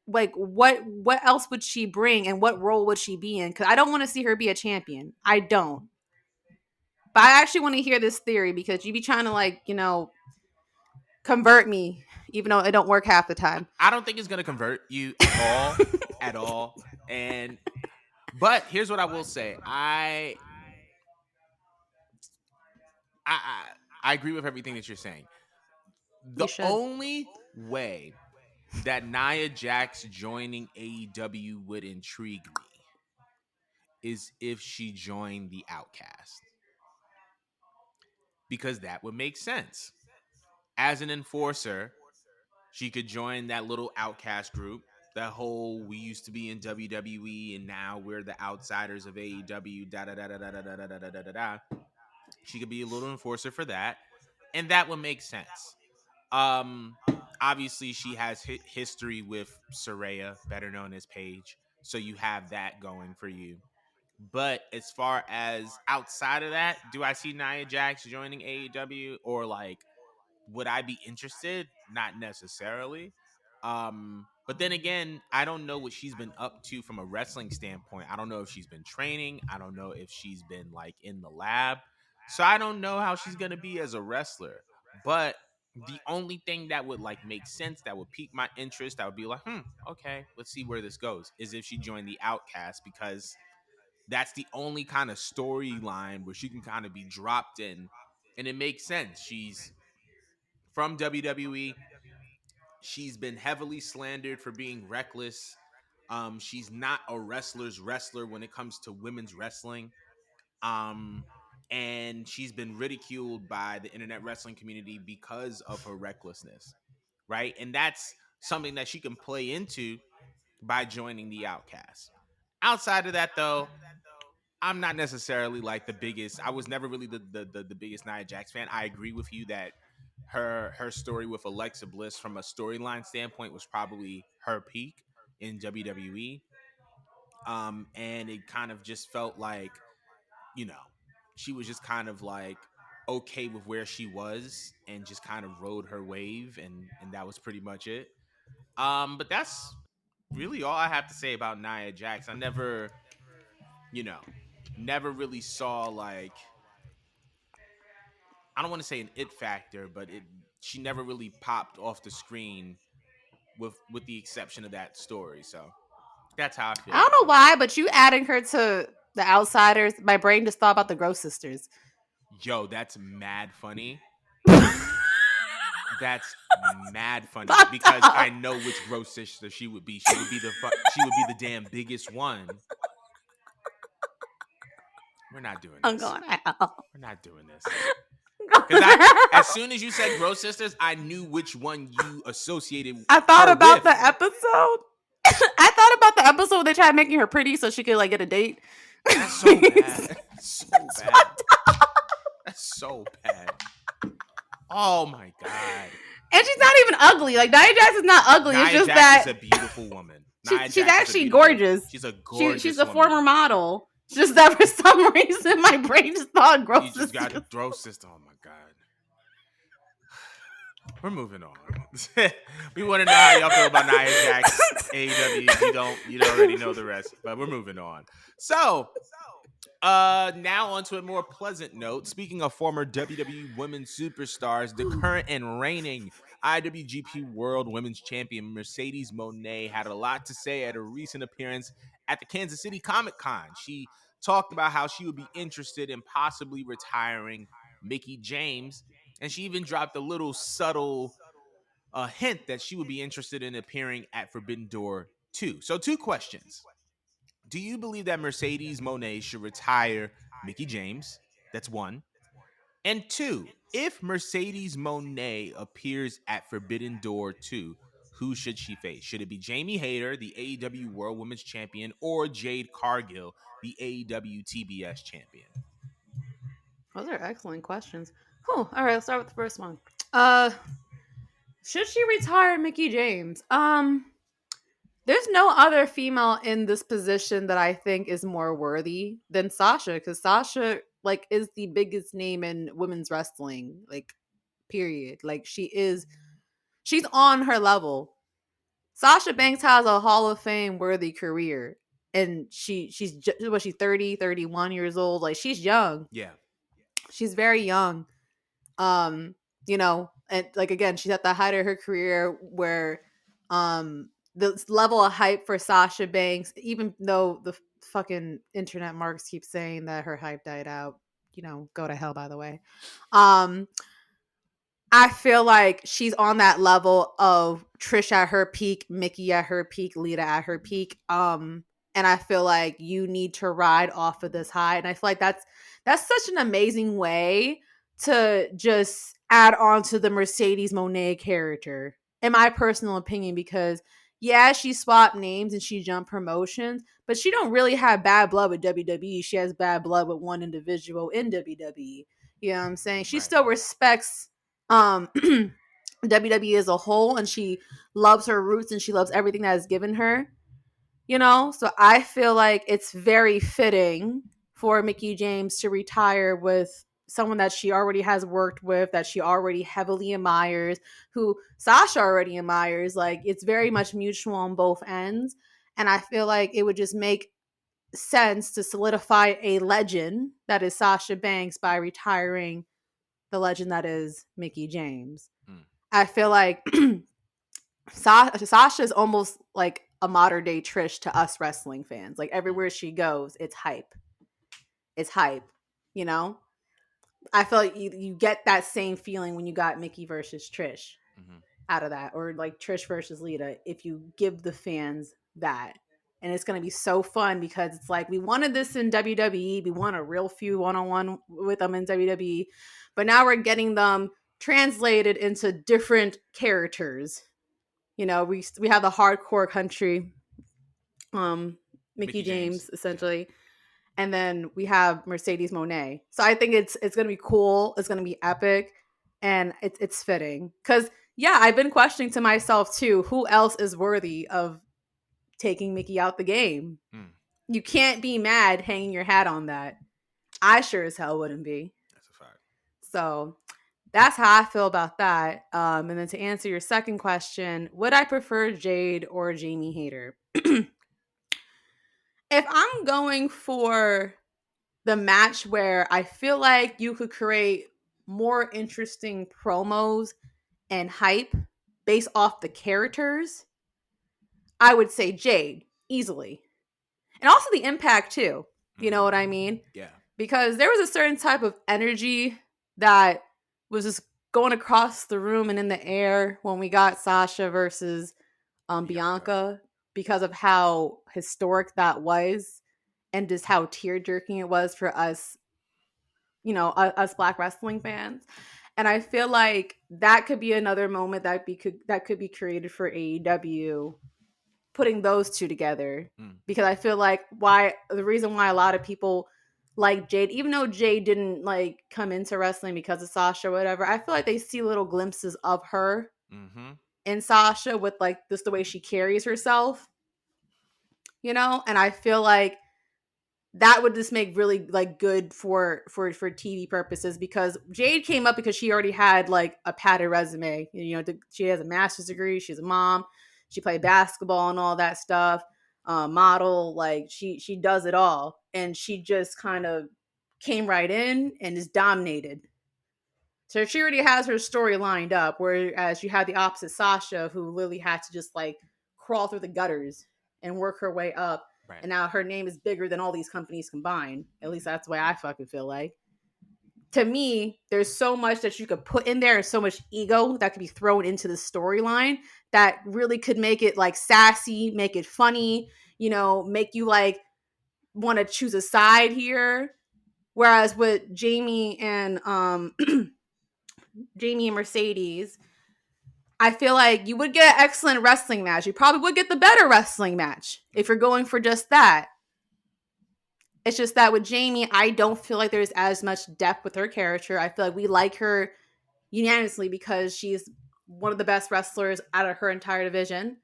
[SPEAKER 2] like what else would she bring and what role would she be in? Because I don't want to see her be a champion. I don't. But I actually want to hear this theory because you be trying to like convert me, even though it don't work half the time.
[SPEAKER 1] I don't think it's gonna convert you at all, at all. But here's what I will say: I agree with everything that you're saying. The only way that Nia Jax joining AEW would intrigue me is if she joined the Outcast. Because that would make sense. As an enforcer, she could join that little Outcast group. That whole we used to be in WWE and now we're the outsiders of AEW. Da da da da da da da da da da da. She could be a little enforcer for that, and that would make sense. Obviously she has history with Saraya, better known as Paige, so you have that going for you. But as far as outside of that, do I see Nia Jax joining AEW or like would I be interested? Not necessarily. But then again, I don't know what she's been up to from a wrestling standpoint. I don't know if she's been training. I don't know if she's been like in the lab. So I don't know how she's going to be as a wrestler. But the only thing that would like make sense, that would pique my interest, that would be like, okay, let's see where this goes, is if she joined the Outcast, because that's the only kind of storyline where she can kind of be dropped in, and it makes sense. She's from WWE. She's been heavily slandered for being reckless. She's not a wrestler's wrestler when it comes to women's wrestling. Um, and she's been ridiculed by the internet wrestling community because of her recklessness, right? And that's something that she can play into by joining the Outcast. Outside of that, though, I'm not necessarily like the biggest. I was never really the biggest Nia Jax fan. I agree with you that her story with Alexa Bliss from a storyline standpoint was probably her peak in WWE. And it kind of just felt like, you know, she was just kind of like okay with where she was and just kind of rode her wave, and that was pretty much it. But that's really all I have to say about Nia Jax. I never, you know, never really saw like, I don't want to say an it factor, but it she never really popped off the screen with the exception of that story. So that's how I
[SPEAKER 2] I
[SPEAKER 1] feel
[SPEAKER 2] don't
[SPEAKER 1] about
[SPEAKER 2] know
[SPEAKER 1] it.
[SPEAKER 2] why, but you adding her to the Outsiders, my brain just thought about the Gross Sisters.
[SPEAKER 1] Yo, that's mad funny.
[SPEAKER 2] Fucked
[SPEAKER 1] That's mad funny because I
[SPEAKER 2] up.
[SPEAKER 1] know which gross sister she would be. She would be the damn biggest one. We're not doing
[SPEAKER 2] I'm
[SPEAKER 1] this.
[SPEAKER 2] going out.
[SPEAKER 1] We're not doing this.
[SPEAKER 2] I'm
[SPEAKER 1] Because
[SPEAKER 2] going
[SPEAKER 1] as
[SPEAKER 2] out.
[SPEAKER 1] soon as you said gross sisters, I knew which one you associated
[SPEAKER 2] I thought
[SPEAKER 1] her
[SPEAKER 2] about
[SPEAKER 1] with.
[SPEAKER 2] the episode. I thought about the episode where they tried making her pretty so she could like get a date.
[SPEAKER 1] That's so bad. So
[SPEAKER 2] That's
[SPEAKER 1] bad.
[SPEAKER 2] fucked
[SPEAKER 1] That's so bad. Oh my god.
[SPEAKER 2] And she's not even ugly. Like Nia Jax is not ugly. It's
[SPEAKER 1] Nia
[SPEAKER 2] just
[SPEAKER 1] Jax is
[SPEAKER 2] that
[SPEAKER 1] a beautiful woman.
[SPEAKER 2] she's actually gorgeous.
[SPEAKER 1] She's a
[SPEAKER 2] She's
[SPEAKER 1] gorgeous
[SPEAKER 2] a
[SPEAKER 1] woman.
[SPEAKER 2] former model. It's just that for some reason my brain just thought gross.
[SPEAKER 1] You just got to throw sister. Oh my god. We're moving on. We want to know how y'all feel about Nia Jax, AEW. You don't already know the rest, but we're moving on. So, now onto a more pleasant note. Speaking of former WWE Women's Superstars, the current and reigning IWGP World Women's Champion Mercedes Moné had a lot to say at a recent appearance at the Kansas City Comic Con. She talked about how she would be interested in possibly retiring Mickie James, and she even dropped a little subtle hint that she would be interested in appearing at Forbidden Door 2. So, two questions. Do you believe that Mercedes Moné should retire Mickie James? That's one. And two, if Mercedes Moné appears at Forbidden Door 2, who should she face? Should it be Jamie Hayter, the AEW World Women's Champion, or Jade Cargill, the AEW TBS Champion?
[SPEAKER 2] Those are excellent questions. All right, let's start with the first one. Uh, should she retire Mickie James? There's no other female in this position that I think is more worthy than Sasha, because Sasha like is the biggest name in women's wrestling, like period. Like she's on her level. Sasha Banks has a Hall of Fame worthy career, and she's 30, 31 years old. Like she's young.
[SPEAKER 1] Yeah.
[SPEAKER 2] She's very young. um and like again, she's at the height of her career where the level of hype for Sasha Banks, even though the fucking internet marks keep saying that her hype died out, go to hell, by the way. I feel like she's on that level of Trish at her peak, Mickie at her peak, Lita at her peak. And I feel like you need to ride off of this high. And I feel like that's such an amazing way to just add on to the Mercedes Moné character, in my personal opinion, because yeah, she swapped names and she jumped promotions, but she don't really have bad blood with WWE. She has bad blood with one individual in WWE. You know what I'm saying? She
[SPEAKER 1] Right.
[SPEAKER 2] still respects WWE as a whole, and she loves her roots and she loves everything that is given her. So I feel like it's very fitting for Mickie James to retire with someone that she already has worked with, that she already heavily admires, who Sasha already admires. Like, it's very much mutual on both ends. And I feel like it would just make sense to solidify a legend that is Sasha Banks by retiring the legend that is Mickie James. I feel like Sasha is almost like a modern day Trish to us wrestling fans. Like, everywhere she goes, it's hype. It's hype, you know? I feel like you get that same feeling when you got Mickie versus Trish out of that, or like Trish versus Lita, if you give the fans that. And it's going to be so fun because it's like, we wanted this in WWE. We want a real feud one-on-one with them in WWE. But now we're getting them translated into different characters. You know, we have the hardcore country, Mickie James, essentially. Yeah. And then we have Mercedes Moné. So I think it's going to be cool. It's going to be epic. And it's fitting. Because, yeah, I've been questioning to myself, too, who else is worthy of taking Mickie out the game? You can't be mad hanging your hat on that. I sure as hell wouldn't be.
[SPEAKER 1] That's a fact. So
[SPEAKER 2] that's how I feel about that. And then to answer your second question, would I prefer Jade or Jamie Hayter? If I'm going for the match where I feel like you could create more interesting promos and hype based off the characters, I would say Jade, easily. And also the impact, too. You know what I mean?
[SPEAKER 1] Yeah.
[SPEAKER 2] Because there was a certain type of energy that was just going across the room and in the air when we got Sasha versus Bianca, because of how historic that was and just how tear-jerking it was for us, you know, us Black wrestling fans. And I feel like that could be another moment that could be created for AEW, putting those two together. Because I feel like the reason why a lot of people like Jade, even though Jade didn't like come into wrestling because of Sasha or whatever, I feel like they see little glimpses of her in Sasha with like just the way she carries herself, you know? And I feel like that would just make really like good for TV purposes, because Jade came up because she already had like a padded resume. You know, she has a master's degree, she's a mom, she played basketball and all that stuff, model, like she does it all, and she just kind of came right in and just dominated. So she already has her story lined up, whereas you had the opposite Sasha, who literally had to just like crawl through the gutters and work her way up. Right. And now her name is bigger than all these companies combined. At least that's the way I fucking feel like. To me, there's so much that you could put in there and so much ego that could be thrown into the storyline that really could make it like sassy, make it funny, you know, make you like want to choose a side here. Whereas with Jamie and Mercedes, I feel like you would get an excellent wrestling match. You probably would get the better wrestling match if you're going for just that. It's just that with Jamie, I don't feel like there's as much depth with her character. I feel like we like her unanimously because she's one of the best wrestlers out of her entire division.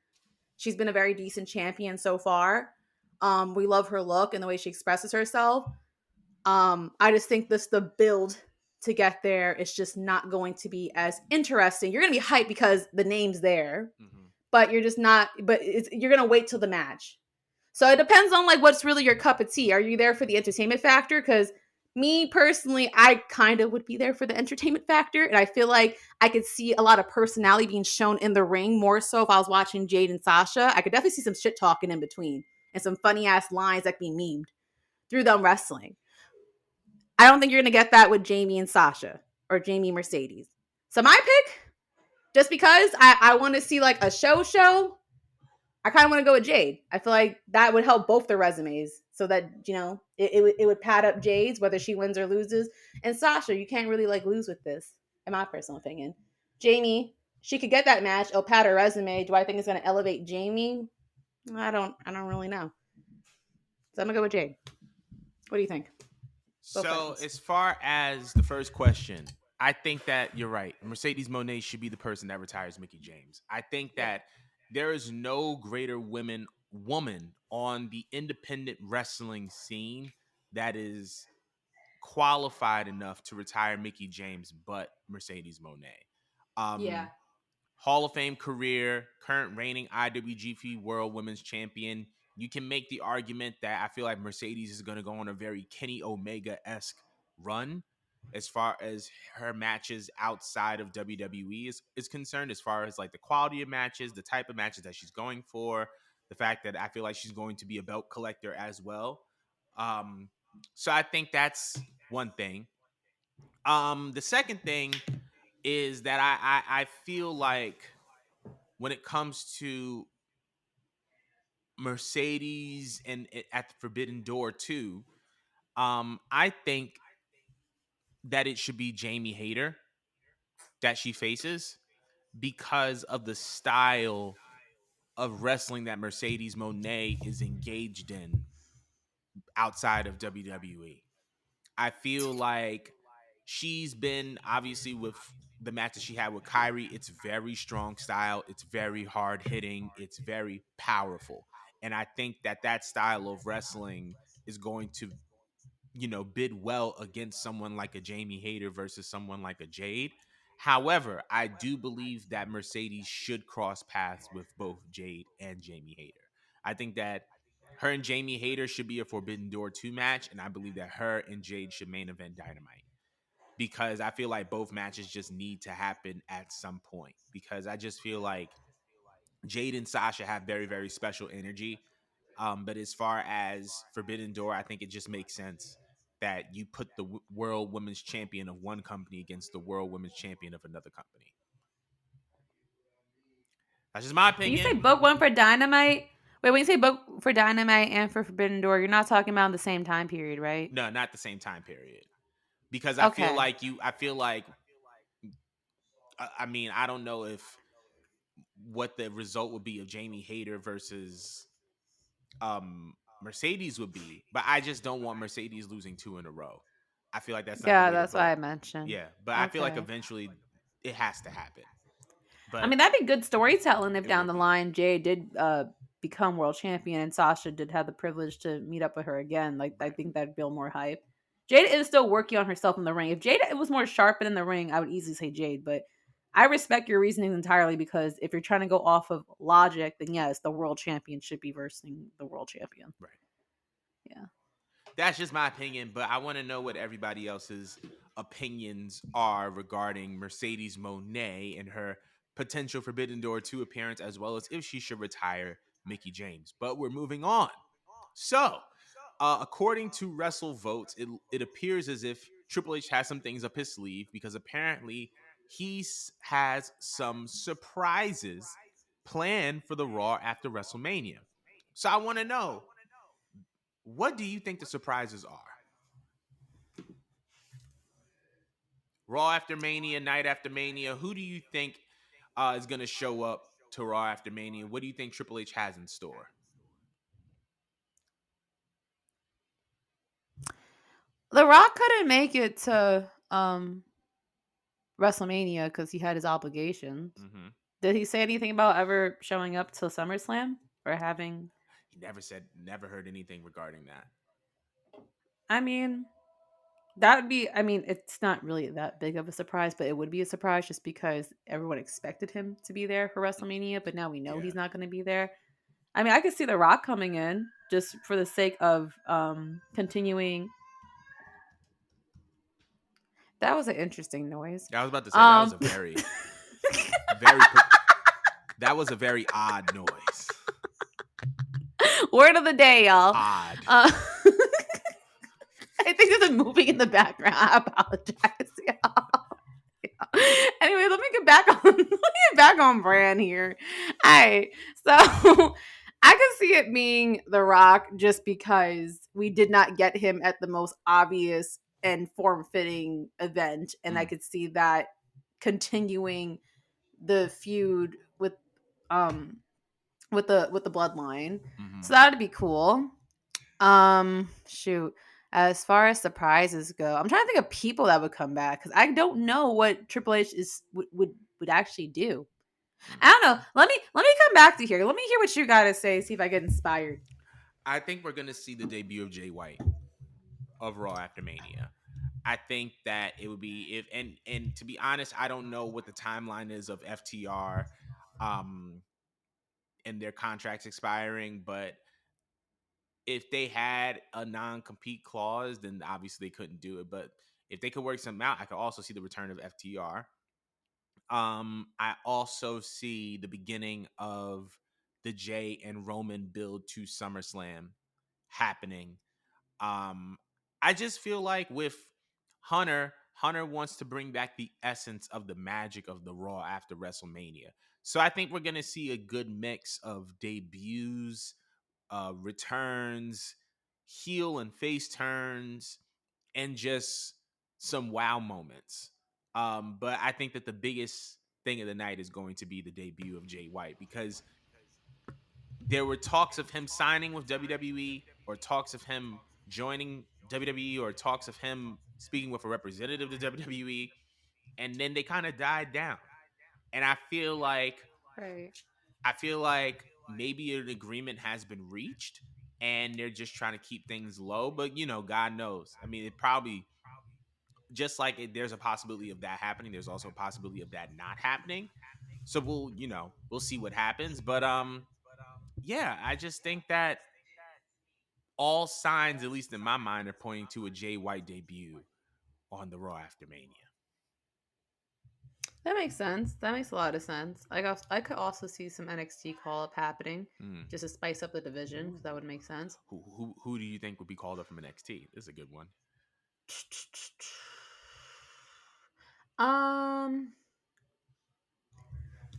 [SPEAKER 2] She's been a very decent champion so far. We love her look and the way she expresses herself. I just think the build to get there is just not going to be as interesting. You're going to be hyped because the name's there, but you're just not, you're going to wait till the match. So it depends on like what's really your cup of tea. Are you there for the entertainment factor? Because me personally, I kind of would be there for the entertainment factor. And I feel like I could see a lot of personality being shown in the ring, more so if I was watching Jade and Sasha. I could definitely see some shit talking in between and some funny ass lines that can be memed through them wrestling. I don't think you're going to get that with Jamie and Sasha or Jamie Mercedes. So my pick, just because I want to see like a show, I kind of want to go with Jade. I feel like that would help both their resumes so that, you know, it would pad up Jade's, whether she wins or loses. And Sasha, you can't really like lose with this, in my personal opinion. Jamie, she could get that match. It'll pad her resume. Do I think it's going to elevate Jamie? I don't really know. So I'm going to go with Jade. What do you think?
[SPEAKER 1] So as far as the first question, I think that you're right. Mercedes Moné should be the person that retires Mickie James. I think that there is no greater woman on the independent wrestling scene that is qualified enough to retire Mickey James, but Mercedes Moné.
[SPEAKER 2] Yeah.
[SPEAKER 1] Hall of Fame career, current reigning IWGP World Women's Champion. You can make the argument that I feel like Mercedes is going to go on a very Kenny Omega-esque run as far as her matches outside of WWE is concerned, as far as like the quality of matches, the type of matches that she's going for, the fact that I feel like she's going to be a belt collector as well. So I think that's one thing. The second thing is that I feel like when it comes to Mercedes and at the Forbidden Door too, I think that it should be Jamie Hayter that she faces because of the style of wrestling that Mercedes Moné is engaged in outside of WWE. I feel like she's been obviously with the matches she had with Kyrie. It's very strong style. It's very hard hitting. It's very powerful. And I think that that style of wrestling is going to, bid well against someone like a Jamie Hayter versus someone like a Jade. However, I do believe that Mercedes should cross paths with both Jade and Jamie Hayter. I think that her and Jamie Hayter should be a Forbidden Door 2 match, and I believe that her and Jade should main event Dynamite because I feel like both matches just need to happen at some point because I just feel like Jade and Sasha have very, very special energy. But as far as Forbidden Door, I think it just makes sense that you put the World Women's Champion of one company against the World Women's Champion of another company. That's just my
[SPEAKER 2] When you say
[SPEAKER 1] opinion.
[SPEAKER 2] book one for Dynamite, wait, when you say book for Dynamite and for Forbidden Door, you're not talking about the same time period, right?
[SPEAKER 1] No, not the same time period. Because
[SPEAKER 2] Okay.
[SPEAKER 1] I feel like, I mean, I don't know if what the result would be of Jamie Hayter versus Mercedes would be, but I just don't want Mercedes losing 2 in a row. I feel like that's not the
[SPEAKER 2] Yeah,
[SPEAKER 1] way to
[SPEAKER 2] that's what I
[SPEAKER 1] book.
[SPEAKER 2] mentioned.
[SPEAKER 1] Yeah, but I feel like
[SPEAKER 2] Okay.
[SPEAKER 1] eventually it has to happen.
[SPEAKER 2] I
[SPEAKER 1] But
[SPEAKER 2] mean, that'd be good storytelling if
[SPEAKER 1] it
[SPEAKER 2] down
[SPEAKER 1] would
[SPEAKER 2] the
[SPEAKER 1] be
[SPEAKER 2] line Jay did become world champion and Sasha did have the privilege to meet up with her again. Like, I
[SPEAKER 1] right.
[SPEAKER 2] think that'd build more hype. Jade is still working on herself in the ring. If Jade was more sharp in the ring, I would easily say Jade. But I respect your reasoning entirely because if you're trying to go off of logic, then yes, the world champion should be versing the world champion.
[SPEAKER 1] Right.
[SPEAKER 2] Yeah.
[SPEAKER 1] That's just my opinion, but I want to know what everybody else's opinions are regarding Mercedes Moné and her potential Forbidden Door 2 appearance, as well as if she should retire Mickey James. But we're moving on. So, according to Wrestle Votes, it appears as if Triple H has some things up his sleeve because apparently he has some surprises planned for the Raw after WrestleMania. So I want to know, what do you think the surprises are? Raw after Mania, Night after Mania. Who do you think is going to show up to Raw after Mania? What do you think Triple H has in store?
[SPEAKER 2] The Rock couldn't make it to WrestleMania because he had his obligations.
[SPEAKER 1] Mm-hmm.
[SPEAKER 2] Did he say anything about ever showing up to SummerSlam or having?
[SPEAKER 1] He never heard anything regarding that.
[SPEAKER 2] I mean, that would be. I mean, it's not really that big of a surprise, but it would be a surprise just because everyone expected him to be there for WrestleMania, but now we know
[SPEAKER 1] Yeah.
[SPEAKER 2] he's not going to be there. I mean, I could see The Rock coming in just for the sake of continuing. That was an interesting noise.
[SPEAKER 1] I was about to say that was
[SPEAKER 2] Um,
[SPEAKER 1] a very, very, that was a very odd noise.
[SPEAKER 2] word of the day, y'all.
[SPEAKER 1] Odd.
[SPEAKER 2] I think there's a movie in the background. I apologize, y'all. Anyway, let me get back on brand here. All right. So I can see it being The Rock just because we did not get him at the most obvious and form-fitting event. And I could see that continuing the feud um with the bloodline.
[SPEAKER 1] Mm-hmm.
[SPEAKER 2] So that would be cool. Shoot. As far as surprises go, I'm trying to think of people that would come back because I don't know what Triple H would actually do. I don't know. Let me come back to here. Let me hear what you gotta say. See if I get inspired.
[SPEAKER 1] I think we're gonna see the debut of Jay White of Raw after Mania. I think that it would be if and to be honest, I don't know what the timeline is of FTR um and their contracts expiring, but if they had a non-compete clause, then obviously they couldn't do it. But if they could work something out, I could also see the return of FTR. I also see the beginning of the Jay and Roman build to SummerSlam happening. Um, I just feel like with Hunter wants to bring back the essence of the magic of the Raw after WrestleMania. So I think we're gonna see a good mix of debuts, returns, heel and face turns, and just some wow moments. But I think that the biggest thing of the night is going to be the debut of Jay White, because there were talks of him signing with WWE, or talks of him joining WWE, or talks of him speaking with a representative of WWE, and then they kind of died down. And
[SPEAKER 2] Right.
[SPEAKER 1] I feel like maybe an agreement has been reached and they're just trying to keep things low, but God knows. I mean, it probably just like there's a possibility of that happening, there's also a possibility of that not happening. So we'll see what happens, but yeah, I just think that all signs, at least in my mind, are pointing to a Jay White debut on the Raw after Mania.
[SPEAKER 2] That makes sense. That makes a lot of sense. I could also see some NXT call up happening
[SPEAKER 1] Mm.
[SPEAKER 2] just to spice up the division. So that would make sense.
[SPEAKER 1] Who do you think would be called up from NXT? This is a good one.
[SPEAKER 2] Um,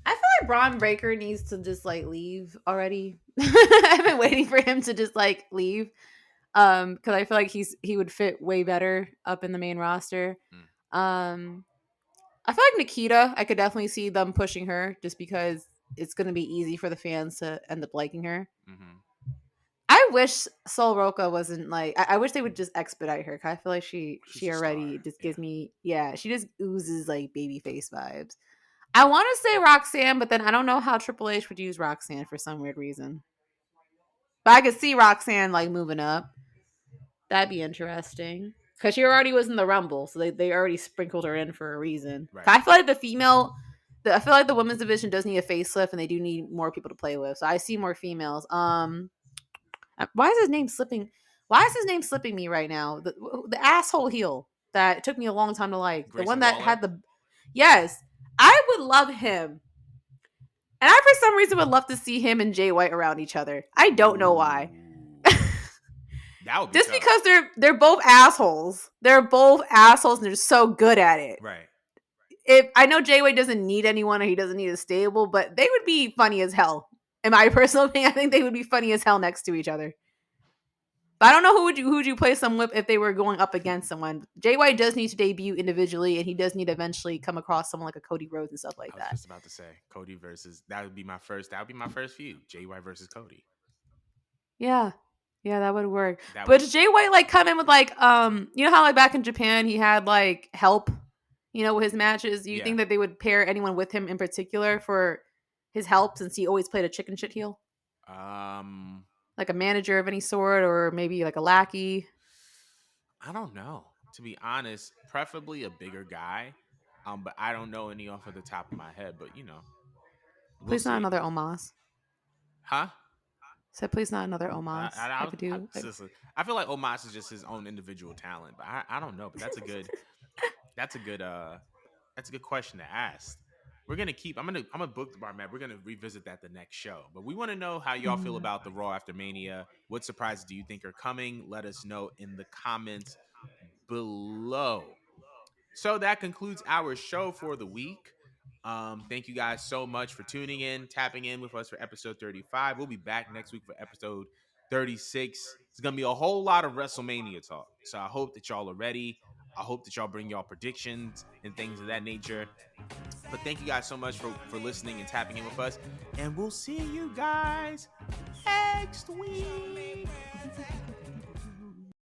[SPEAKER 2] I feel like Braun Breaker needs to just like leave already. I've been waiting for him to just like leave. Because I feel like he would fit way better up in the main roster.
[SPEAKER 1] Mm.
[SPEAKER 2] I feel like Nikita, I could definitely see them pushing her just because it's going to be easy for the fans to end up liking her.
[SPEAKER 1] Mm-hmm.
[SPEAKER 2] I wish Sol Roca wasn't like. I wish they would just expedite her. 'Cause I feel like
[SPEAKER 1] She's
[SPEAKER 2] she
[SPEAKER 1] a
[SPEAKER 2] already
[SPEAKER 1] star.
[SPEAKER 2] just
[SPEAKER 1] Yeah.
[SPEAKER 2] gives me she just oozes like baby face vibes. I want to say Roxanne, but then I don't know how Triple H would use Roxanne for some weird reason. But I could see Roxanne like moving up. That'd be interesting. Because she already was in the Rumble, so they already sprinkled her in for a reason.
[SPEAKER 1] Right.
[SPEAKER 2] I feel like I feel like the women's division does need a facelift, and they do need more people to play with. So I see more females. Why is his name slipping? Why is his name slipping me right now? The asshole heel that took me a long time to like. The one
[SPEAKER 1] Grayson
[SPEAKER 2] that
[SPEAKER 1] Waller?
[SPEAKER 2] had the yes, I would love him. And I, for some reason, would love to see him and Jay White around each other. I don't know why.
[SPEAKER 1] Ooh. That would be
[SPEAKER 2] Just
[SPEAKER 1] tough.
[SPEAKER 2] because they're both assholes. They're both assholes and they're so good at it.
[SPEAKER 1] Right.
[SPEAKER 2] If I know Jay White doesn't need anyone or he doesn't need a stable, but they would be funny as hell. In my personal opinion, I think they would be funny as hell next to each other. But I don't know who would you place them with if they were going up against someone. Jay White does need to debut individually, and he does need to eventually come across someone like a Cody Rhodes and stuff like
[SPEAKER 1] I was
[SPEAKER 2] that.
[SPEAKER 1] just about to say Cody versus that would be my first feud. Jay White versus Cody.
[SPEAKER 2] Yeah. Yeah, that would work.
[SPEAKER 1] That
[SPEAKER 2] But
[SPEAKER 1] would-
[SPEAKER 2] does Jay White like come in with like you know how like back in Japan he had like help, with his matches? Do you
[SPEAKER 1] Yeah.
[SPEAKER 2] think that they would pair anyone with him in particular for his help since he always played a chicken shit heel? Like a manager of any sort, or maybe like a lackey?
[SPEAKER 1] I don't know. To be honest, preferably a bigger guy. But I don't know any off of the top of my head. But we'll
[SPEAKER 2] Please not
[SPEAKER 1] see.
[SPEAKER 2] another Omos.
[SPEAKER 1] Huh?
[SPEAKER 2] Said please not another Omos. I could do.
[SPEAKER 1] I feel like Omos is just his own individual talent, but I don't know. But that's a good question to ask. We're gonna keep. I'm gonna book the bar map. We're gonna revisit that the next show. But we want to know how y'all feel about the Raw after Mania. What surprises do you think are coming? Let us know in the comments below. So that concludes our show for the week. Thank you guys so much for tuning in, tapping in with us for episode 35. We'll be back next week for episode 36. It's gonna be a whole lot of WrestleMania talk. So I hope that y'all are ready. I hope that y'all bring y'all predictions and things of that nature. But thank you guys so much for listening and tapping in with us. And we'll see you guys next week.